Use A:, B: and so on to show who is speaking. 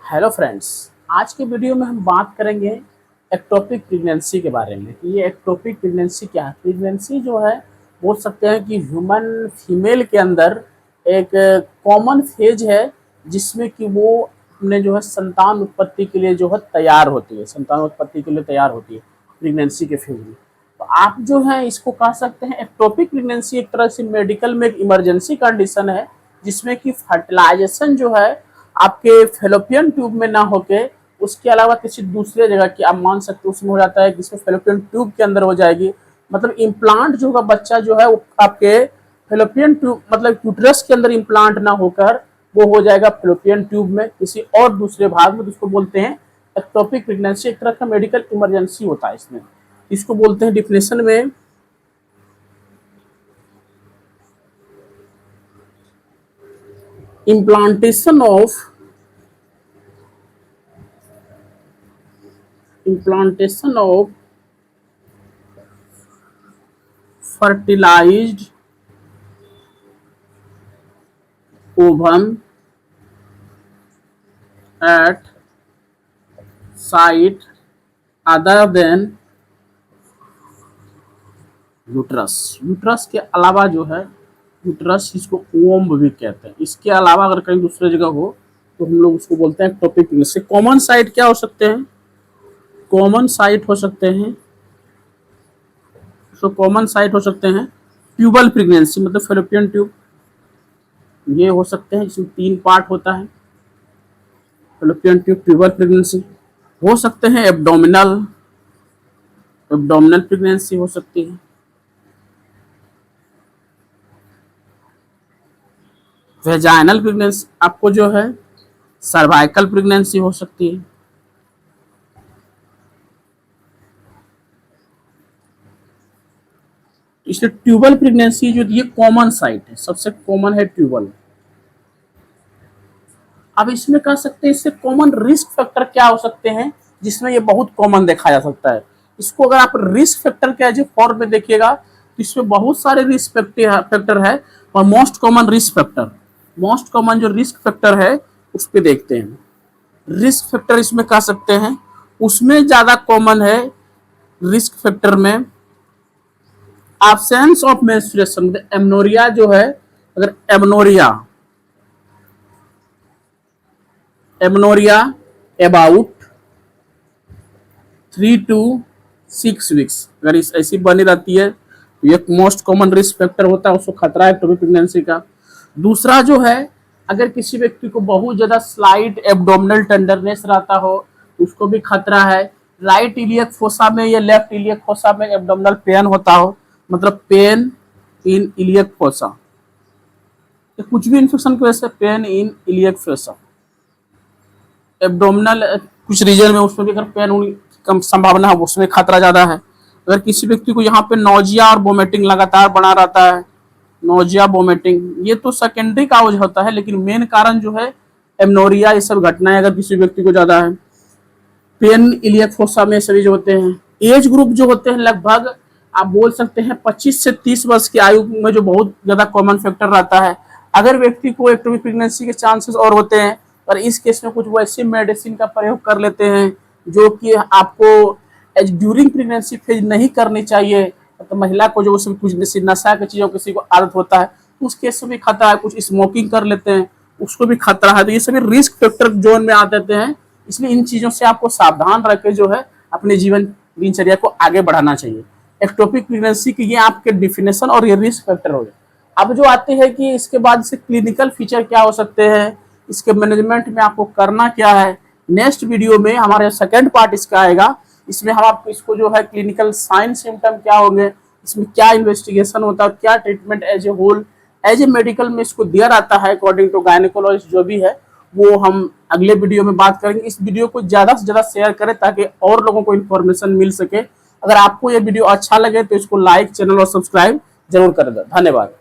A: Hello friends. आज के video में हम बात करेंगे एक्टोपिक प्रेगनेंसी के बारे में। ये एक्टोपिक प्रेगनेंसी क्या है? प्रेगनेंसी जो है बोल सकते हैं कि ह्यूमन फीमेल के अंदर एक कॉमन फेज है जिसमें कि वो अपने जो है संतान उत्पत्ति के लिए जो है तैयार होती है, संतान उत्पत्ति के लिए तैयार होती है प्रेगनेंसी के फेज में। तो आप जो है इसको कह सकते हैं एक्टोपिक प्रेगनेंसी एक तरह से मेडिकल में एक इमरजेंसी कंडीशन है जिसमें कि फर्टिलाइजेशन जो है आपके फेलोपियन ट्यूब में ना होके उसके अलावा किसी दूसरे जगह की आप मान सकते हो उसमें हो जाता है, जिसमें फेलोपियन ट्यूब के अंदर हो जाएगी। मतलब इम्प्लांट जो होगा बच्चा जो है वो आपके फेलोपियन ट्यूब मतलब यूट्रस के अंदर इम्प्लांट ना होकर वो हो जाएगा फेलोपियन ट्यूब में किसी और दूसरे भाग में। तो उसको बोलते हैं एक्टोपिक प्रेगनेंसी। एक तरह का मेडिकल इमरजेंसी होता है इसमें। इसको बोलते हैं डिफिनेशन में implantation of fertilized ovum at site other than uterus. Uterus के अलावा जो है यूट्रस, इसको ओम भी कहते हैं, इसके अलावा अगर कहीं दूसरे जगह हो तो हम लोग उसको बोलते हैं एक्टोपिक प्रेगनेंसी। कॉमन साइट क्या हो सकते हैं? कॉमन साइट हो सकते हैं कॉमन साइट हो सकते हैं ट्यूबल प्रेगनेंसी, मतलब फेलोपियन ट्यूब ये हो सकते हैं जिसमें 3 पार्ट होता है। फेलोपियन ट्यूब ट्यूबल प्रेगनेंसी हो सकते हैं। एब्डोमिनल प्रेगनेंसी हो सकती है। वेजाइनल प्रेगनेंसी आपको जो है सर्वाइकल प्रेगनेंसी हो सकती है। इसलिए ट्यूबल प्रेगनेंसी जो ये कॉमन साइट है, सबसे कॉमन है ट्यूबल। अब इसमें कह सकते हैं इससे कॉमन रिस्क फैक्टर क्या हो सकते हैं जिसमें ये बहुत कॉमन देखा जा सकता है। इसको अगर आप रिस्क फैक्टर के एज ए फॉर्म में देखिएगा तो इसमें बहुत सारे रिस्क फैक्टर है और मोस्ट कॉमन जो रिस्क फैक्टर है उस पर देखते हैं। रिस्क फैक्टर इसमें कह सकते हैं उसमें ज्यादा कॉमन है रिस्क फैक्टर में एब्सेंस ऑफ मेंस्ट्रुएशन। एमनोरिया जो है, अगर एमनोरिया अबाउट 3 to 6 वीक्स अगर इस ऐसी बनी रहती है तो एक मोस्ट कॉमन रिस्क फैक्टर होता है, उसको खतरा है एक्टोपिक प्रेगनेंसी का। दूसरा जो है अगर किसी व्यक्ति को बहुत ज्यादा स्लाइट एब्डोमिनल टेंडरनेस रहता हो तो उसको भी खतरा है। राइट इलियक फोसा में या लेफ्ट इलियक फोसा में एब्डोमिनल पेन होता हो, मतलब पेन इन इलियक फोसा, कुछ भी इन्फेक्शन की वजह से pain in iliac fossa abdominal कुछ रीजन में उसमें भी अगर पेन की कम संभावना है उसमें खतरा ज्यादा है। अगर किसी व्यक्ति को यहाँ पे नोजिया और वोमिटिंग लगातार बना रहता है, नोजिया वोमिटिंग, ये तो सेकेंडरी काउज होता है लेकिन मेन कारण जो है एमनोरिया, ये सब घटनाएं अगर किसी व्यक्ति को ज्यादा है। पेन इलियक फोसा में सभी जो होते हैं। एज ग्रुप जो होते हैं लगभग आप बोल सकते हैं 25 से 30 वर्ष की आयु में जो बहुत ज्यादा कॉमन फैक्टर रहता है। अगर व्यक्ति को एक्टोपिक प्रेगनेंसी के चांसेस और होते हैं और इस केस में कुछ वैसे मेडिसिन का प्रयोग कर लेते हैं जो कि आपको ड्यूरिंग प्रेगनेंसी फेज नहीं करनी चाहिए। तो महिला को जो उसमें कुछ नशा की चीजों किसी को आदत होता है उस केस में भी खतरा है। कुछ स्मोकिंग कर लेते हैं उसको भी खतरा है। तो ये सभी रिस्क फैक्टर जोन में आ जाते हैं। इसलिए इन चीजों से आपको सावधान रख के जो है अपने जीवन दिनचर्या को आगे बढ़ाना चाहिए। एक्टोपिक प्रेगनेंसी की ये आपके डिफिनेशन और ये रिस्क फैक्टर हो गए। अब जो आते हैं कि इसके बाद इसके क्लिनिकल फीचर क्या हो सकते हैं, इसके मैनेजमेंट में आपको करना क्या है, नेक्स्ट वीडियो में हमारे सेकंड पार्ट इसका आएगा। इसमें हम आपको इसको जो है क्लिनिकल साइन सिम्टम क्या होंगे, इसमें क्या इन्वेस्टिगेशन होता है और क्या treatment as a whole as a medical में इसको दिया जाता है अकॉर्डिंग टू गायनेकोलॉजिस्ट जो भी है, वो हम अगले वीडियो में बात करेंगे। इस वीडियो को ज्यादा से ज्यादा शेयर करें ताकि और लोगों को इन्फॉर्मेशन मिल सके। अगर आपको ये वीडियो अच्छा लगे तो इसको लाइक, चैनल और सब्सक्राइब जरूर कर दें। धन्यवाद।